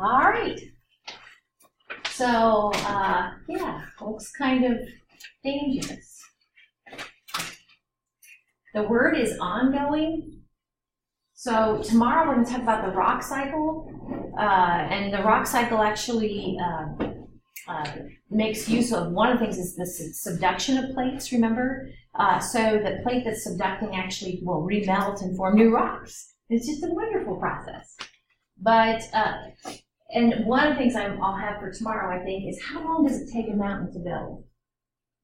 All right. So, yeah, looks kind of dangerous. The word is ongoing. So tomorrow we're going to talk about the rock cycle. And the rock cycle actually makes use of one of the things is the subduction of plates, remember? So the plate that's subducting actually will remelt and form new rocks. It's just a wonderful process. But, and one of the things I'll have for tomorrow, I think, is how long does it take a mountain to build?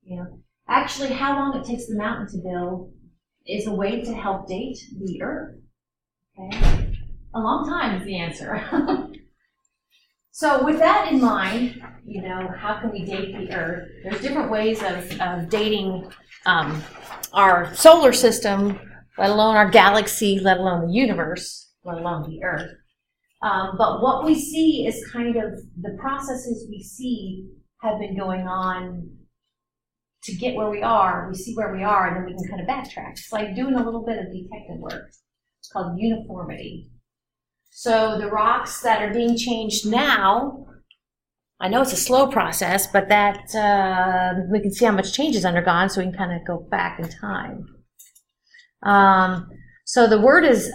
You know, actually, how long it takes the mountain to build is a way to help date the Earth. Okay, a long time is the answer. So with that in mind, you know, how can we date the Earth? There's different ways of dating our solar system, let alone our galaxy, let alone the universe, let alone the Earth. But what we see is kind of the processes we see have been going on to get where we are. We see where we are, and then we can kind of backtrack. It's like doing a little bit of detective work. It's called uniformity. So the rocks that are being changed now, I know it's a slow process, but that we can see how much change is undergone, so we can kind of go back in time. So the word is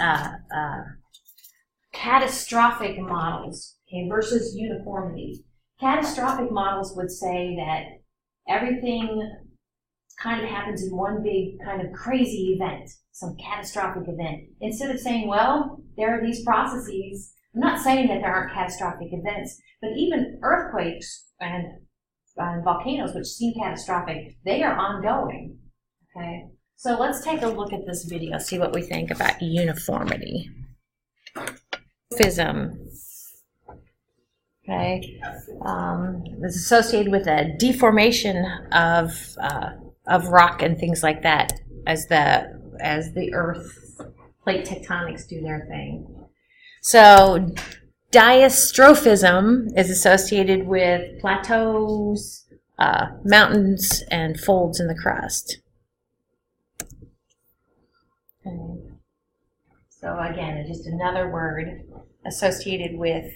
catastrophic models, okay, versus uniformity. Catastrophic models would say that everything kind of happens in one big kind of crazy event, some catastrophic event. Instead of saying, well, there are these processes. I'm not saying that there aren't catastrophic events, but even earthquakes and volcanoes, which seem catastrophic, they are ongoing, okay? So let's take a look at this video, see what we think about uniformity. Dwarfism, okay, is associated with a deformation of rock and things like that as the Earth plate tectonics do their thing. So diastrophism is associated with plateaus, mountains, and folds in the crust. Okay. So again, it's just another word associated with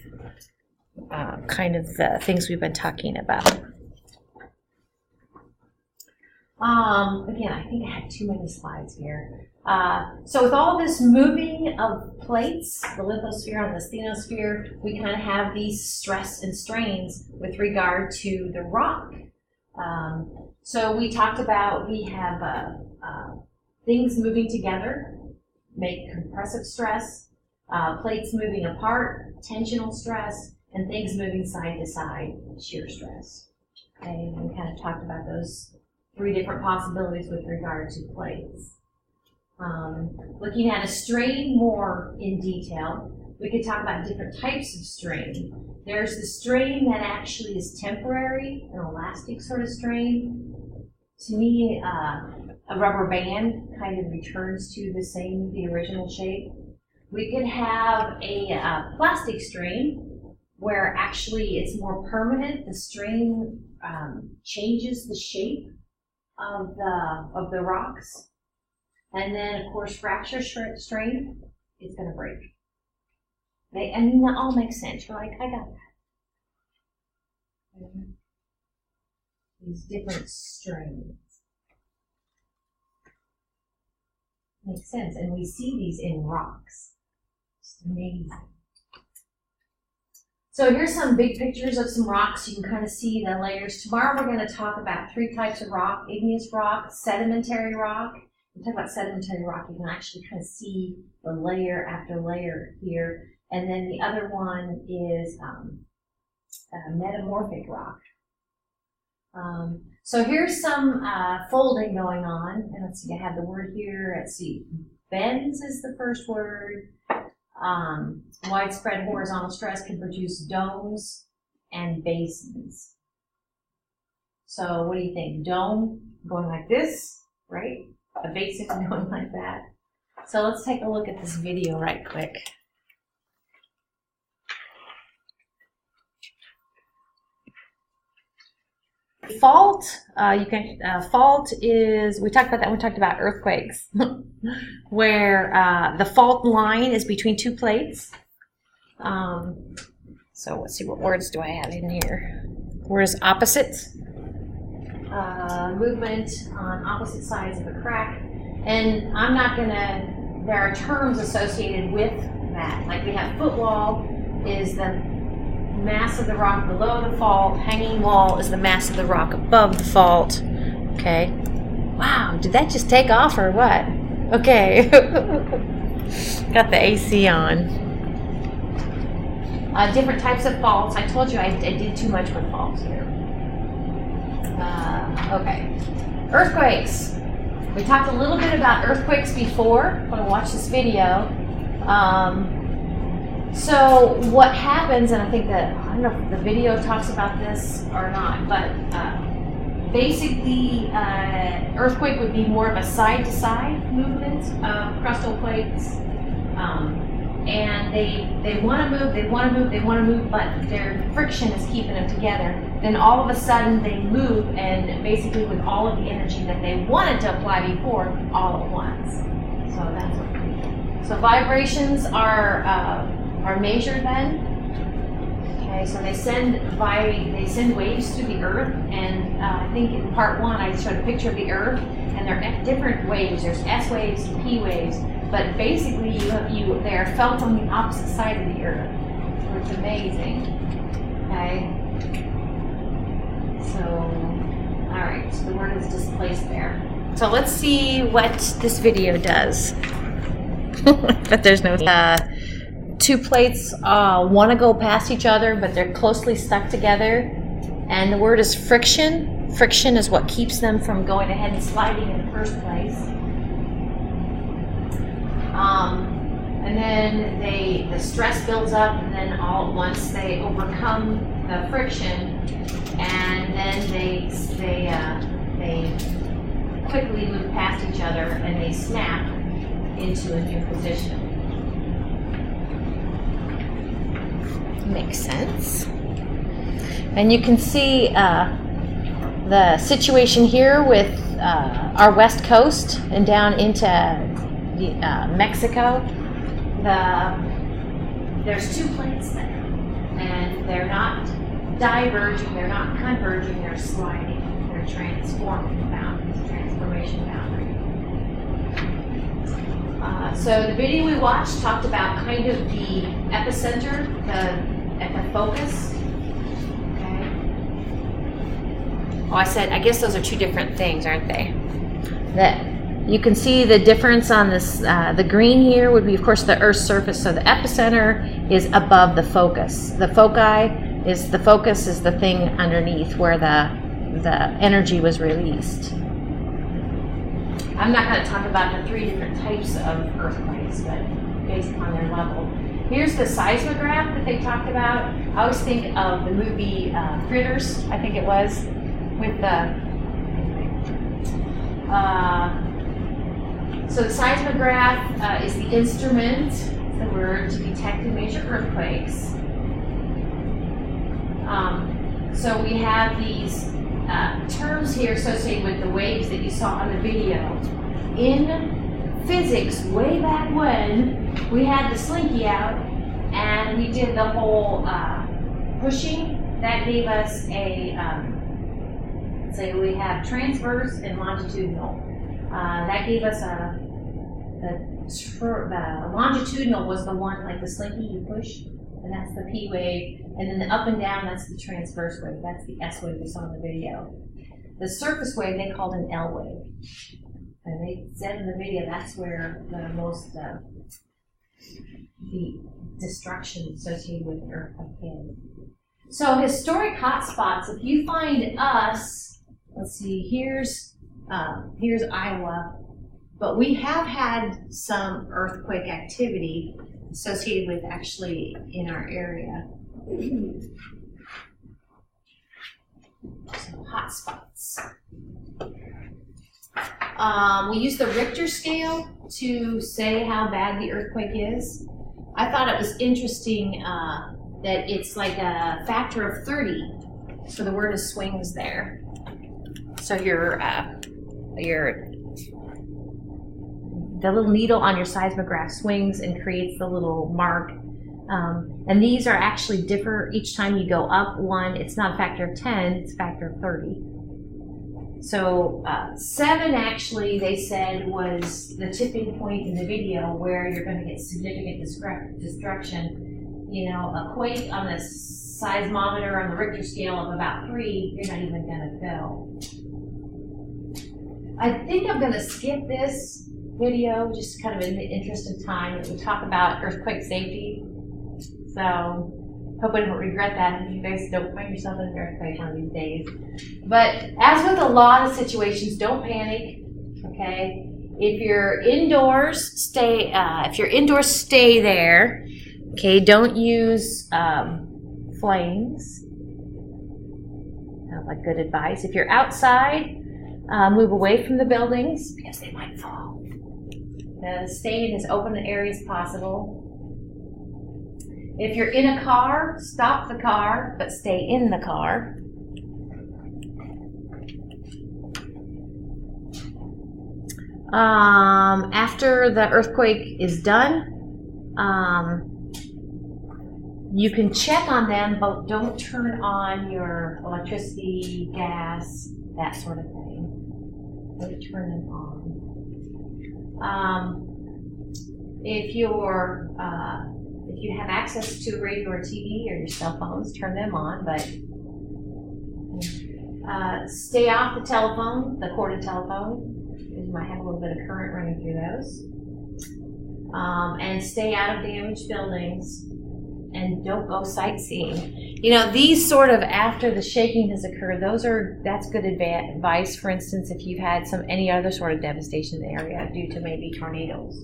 kind of the things we've been talking about. Again, I think I had too many slides here. So with all this moving of plates, the lithosphere and the asthenosphere, we kind of have these stress and strains with regard to the rock. So we talked about we have things moving together, make compressive stress, plates moving apart, tensional stress, and things moving side to side, shear stress. Okay, and we kind of talked about those three different possibilities with regard to plates. Looking at a strain more in detail, we could talk about different types of strain. There's the strain that actually is temporary, an elastic sort of strain. To me, a rubber band kind of returns to the original shape. We could have a plastic strain where actually it's more permanent. The strain changes the shape of the rocks. And then, of course, fracture strain, it's going to break. I mean, that all makes sense. You're like, I got that. Okay. These different strains. Makes sense. And we see these in rocks. It's amazing. So here's some big pictures of some rocks. You can kind of see the layers. Tomorrow we're going to talk about three types of rock: igneous rock, sedimentary rock. When we talk about sedimentary rock, you can actually kind of see the layer after layer here. And then the other one is metamorphic rock. So here's some folding going on. And let's see, I have the word here. Let's see, bends is the first word. Widespread horizontal stress can produce domes and basins. So what do you think? Dome going like this, right? A basin going like that. So let's take a look at this video right quick. Fault, fault is, we talked about that when we talked about earthquakes, where the fault line is between two plates. So let's see, what words do I have in here? Word is opposite. Movement on opposite sides of a crack. And I'm not gonna, there are terms associated with that. Like we have footwall is the mass of the rock below the fault. Hanging wall is the mass of the rock above the fault. Okay. Wow, did that just take off or what? Okay. Got the AC on. Different types of faults. I told you I did too much with faults here. Okay. Earthquakes. We talked a little bit about earthquakes before when I watched this video. So what happens, and I think that, I don't know if the video talks about this or not, but basically earthquake would be more of a side-to-side movement of crustal plates. And they want to move, but their friction is keeping them together. Then all of a sudden they move, and basically with all of the energy that they wanted to apply before, all at once. So that's what we do. So vibrations are measured then. Okay, so they send waves through the earth, and I think in part one I showed a picture of the earth, and they're at different waves. There's S waves and P waves. But basically, they are felt on the opposite side of the earth, so it's amazing. Okay. So, all right. So the word is displaced there. So let's see what this video does. But there's no. Two plates want to go past each other, but they're closely stuck together. And the word is friction. Friction is what keeps them from going ahead and sliding in the first place. And then the stress builds up, and then all at once they overcome the friction, and then they quickly move past each other, and they snap into a new position. Makes sense. And you can see the situation here with our west coast and down into Mexico. There's two plates there, and they're not diverging, they're not converging, they're sliding, they're transforming the boundaries, transformation boundary. So the video we watched talked about kind of the epicenter, at the focus. Okay. Oh, I guess those are two different things, aren't they? You can see the difference on this, the green here would be, of course, the Earth's surface. So the epicenter is above the focus. The focus is the thing underneath where the energy was released. I'm not going to talk about the three different types of earthquakes, but based on their level. Here's the seismograph that they talked about. I always think of the movie Critters, I think it was, with the... So the seismograph is the instrument, the word, to detect and measure earthquakes. So we have these terms here associated with the waves that you saw on the video. In physics, way back when, we had the slinky out and we did the whole pushing. That gave us a, say we have transverse and longitudinal. That gave us the longitudinal was the one like the slinky you push, and that's the P wave, and then the up and down, that's the transverse wave, that's the S wave we saw in the video. The surface wave they called an L wave, and they said in the video that's where the most the destruction associated with the earthquake is. So historic hotspots, if you find us, let's see, here's Iowa, but we have had some earthquake activity associated with actually in our area. So hotspots. We use the Richter scale to say how bad the earthquake is. I thought it was interesting that it's like a factor of 30. So the word is swings there. So the little needle on your seismograph swings and creates the little mark And these are actually differ each time you go up one. It's not a factor of 10, it's a factor of 30. So 7 actually, they said, was the tipping point in the video where you're going to get significant destruction. You know, a quake on the seismometer on the Richter scale of about 3, you're not even going to feel. I think I'm going to skip this video, just kind of in the interest of time. We talk about earthquake safety. So hope I don't regret that if you guys don't find yourself in an earthquake one of these days. But as with a lot of situations, don't panic, okay? If you're indoors, stay there, okay? Don't use flames. Sounds like good advice. If you're outside, move away from the buildings because they might fall. Stay in as open an area as possible. If you're in a car, stop the car, but stay in the car. After the earthquake is done, you can check on them, but don't turn on your electricity, gas, that sort of thing. Don't turn them on. If you have access to a radio or TV or your cell phones, turn them on, but stay off the telephone, the corded telephone. You might have a little bit of current running through those. And stay out of damaged buildings, and don't go sightseeing. You know, these sort of after the shaking has occurred, that's good advice. For instance, if you've had any other sort of devastation in the area due to maybe tornadoes.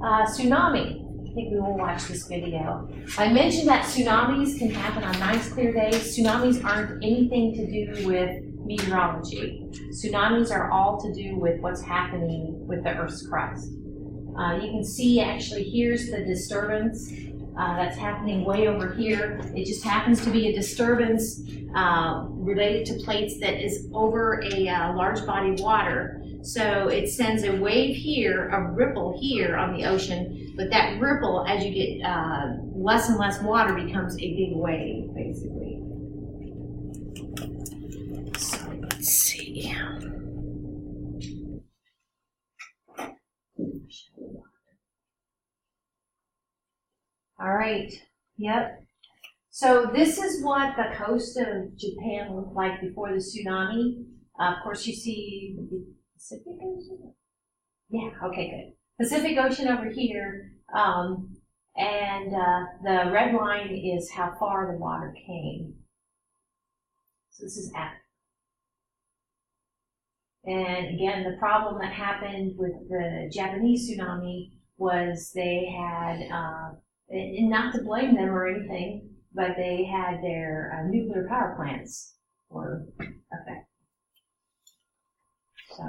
Tsunami. I think we will watch this video. I mentioned that tsunamis can happen on nice clear days. Tsunamis aren't anything to do with meteorology. Tsunamis are all to do with what's happening with the Earth's crust. You can see actually here's the disturbance that's happening way over here. It just happens to be a disturbance related to plates that is over a large body of water. So it sends a wave here, a ripple here on the ocean, but that ripple, as you get less and less water, becomes a big wave, basically. So let's see. All right, yep. So this is what the coast of Japan looked like before the tsunami. Of course, you see the Pacific Ocean? Yeah, okay, good. Pacific Ocean over here, and the red line is how far the water came. So this is after. And again, the problem that happened with the Japanese tsunami was they had, and not to blame them or anything, but they had their nuclear power plants were affected. So,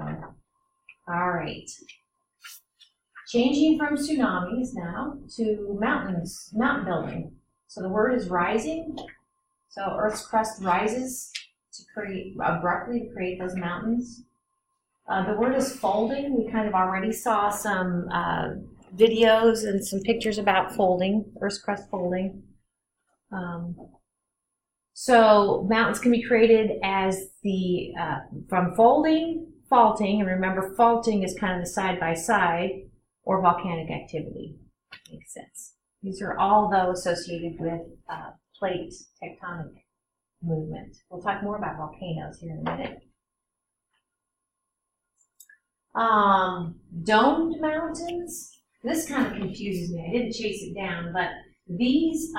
all right. Changing from tsunamis now to mountain building. So the word is rising. So Earth's crust rises abruptly to create those mountains. The word is folding. We kind of already saw some videos and some pictures about folding, Earth's crust folding. So mountains can be created as from folding, faulting, and remember faulting is kind of the side by side, or volcanic activity. Makes sense. These are all though associated with plate tectonic movement. We'll talk more about volcanoes here in a minute. Domed mountains. This kind of confuses me. I didn't chase it down, but these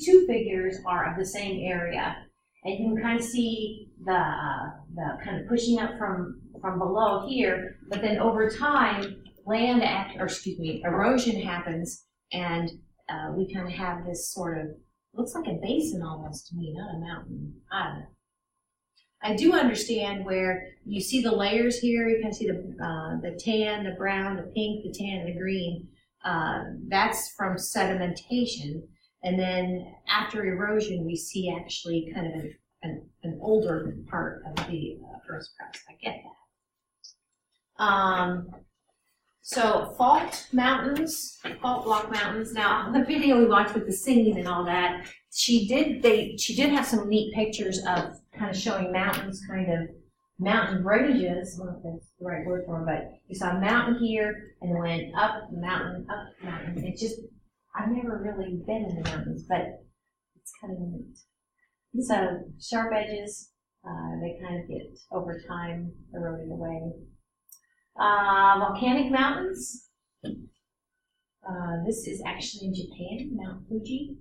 two figures are of the same area, and you can kind of see the kind of pushing up from below here. But then over time, erosion happens, and we kind of have this sort of looks like a basin almost to me, not a mountain. I don't know. I do understand where you see the layers here. You can see the tan, the brown, the pink, the tan, the green. That's from sedimentation. And then after erosion, we see actually kind of an older part of the Earth's crust. I get So fault block mountains. Now, the video we watched with the singing and all that, she did have some neat pictures of kind of showing mountains, kind of mountain ranges. I don't know if that's the right word for them, but you saw a mountain here and went up mountain, up mountain. It just, I've never really been in the mountains, but it's kind of neat. So sharp edges, they kind of get over time eroded away. Volcanic mountains. This is actually in Japan, Mount Fuji.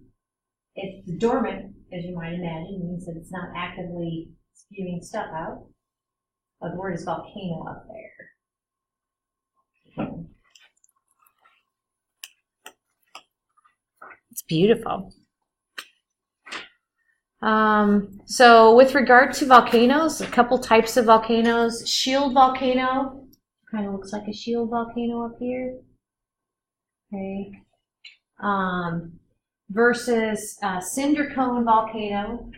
It's dormant, as you might imagine, means that it's not actively spewing stuff out. But the word is volcano up there. It's beautiful. So with regard to volcanoes, a couple types of volcanoes. Shield volcano, kind of looks like a shield volcano up here. Okay. Versus cinder cone volcano.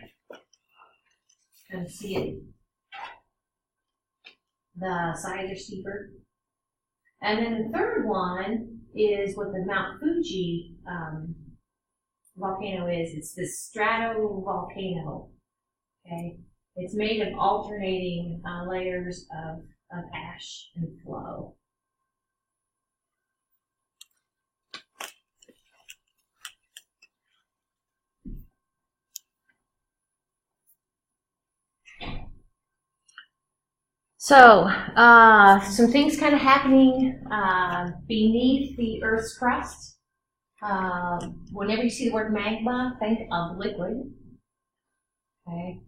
Kind of see it. The sides are steeper. And then the third one is what the Mount Fuji volcano is. It's the stratovolcano. Okay, it's made of alternating layers of ash and flow. So, some things kind of happening beneath the Earth's crust. Whenever you see the word magma, think of liquid. Okay,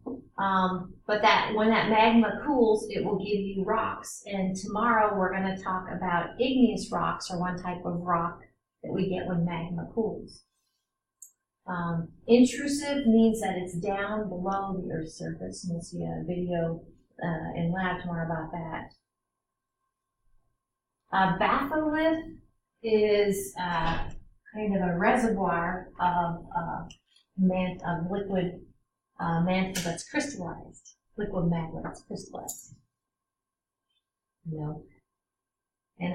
but when that magma cools, it will give you rocks. And tomorrow we're going to talk about igneous rocks, or one type of rock that we get when magma cools. Intrusive means that it's down below the Earth's surface, and we'll see a video in lab tomorrow about that. Batholith is kind of a reservoir of liquid mantle that's crystallized, liquid magma that's crystallized. You know, and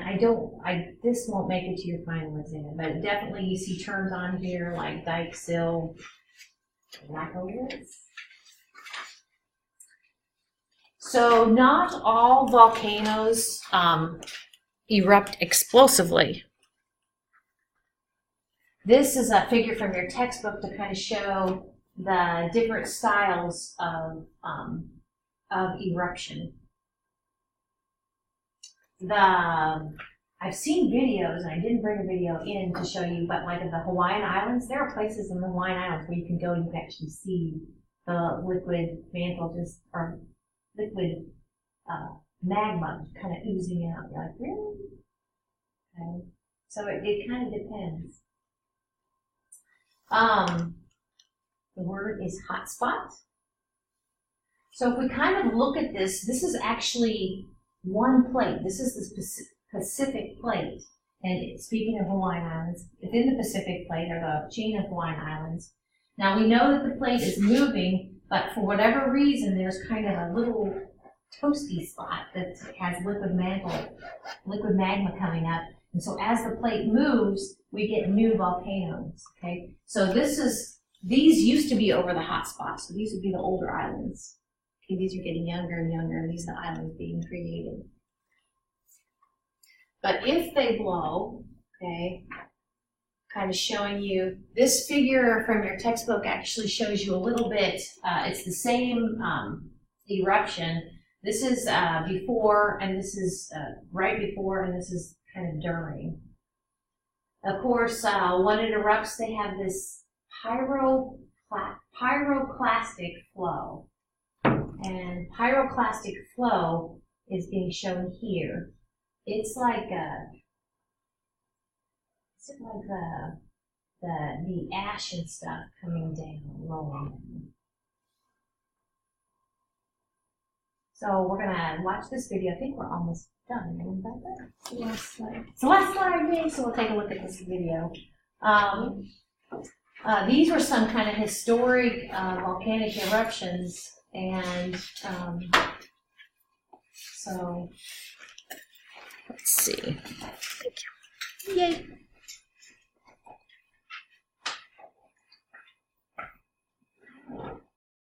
this won't make it to your final exam, but definitely you see terms on here like dike, sill, laccolith. So not all volcanoes erupt explosively. This is a figure from your textbook to kind of show the different styles of eruption. I've seen videos, and I didn't bring a video in to show you, but like in the Hawaiian Islands, there are places in the Hawaiian Islands where you can go and you can actually see the liquid mantle or liquid magma kind of oozing out. You're like, really? Okay. So it kind of depends. The word is hotspot. So if we kind of look at this, this is actually one plate. This is the Pacific plate. And speaking of Hawaiian Islands, within the Pacific plate are the chain of Hawaiian Islands. Now we know that the plate is moving, but for whatever reason, there's kind of a little toasty spot that has liquid magma coming up. And so as the plate moves, we get new volcanoes. Okay, so these used to be over the hot spots. So these would be the older islands. Okay, these are getting younger and younger, and these are the islands being created. But if they blow, okay, kind of showing you, this figure from your textbook actually shows you a little bit, it's the same eruption. This is before, and this is right before, and this is kind of during. Of course, when it erupts, they have this pyroclastic flow. And pyroclastic flow is being shown here. It's like the ash and stuff coming down, rolling down. So we're gonna watch this video. I think we're almost done. About that? Last slide. It's the last slide, yay! So we'll take a look at this video. These were some kind of historic volcanic eruptions, and so Let's see. Yay.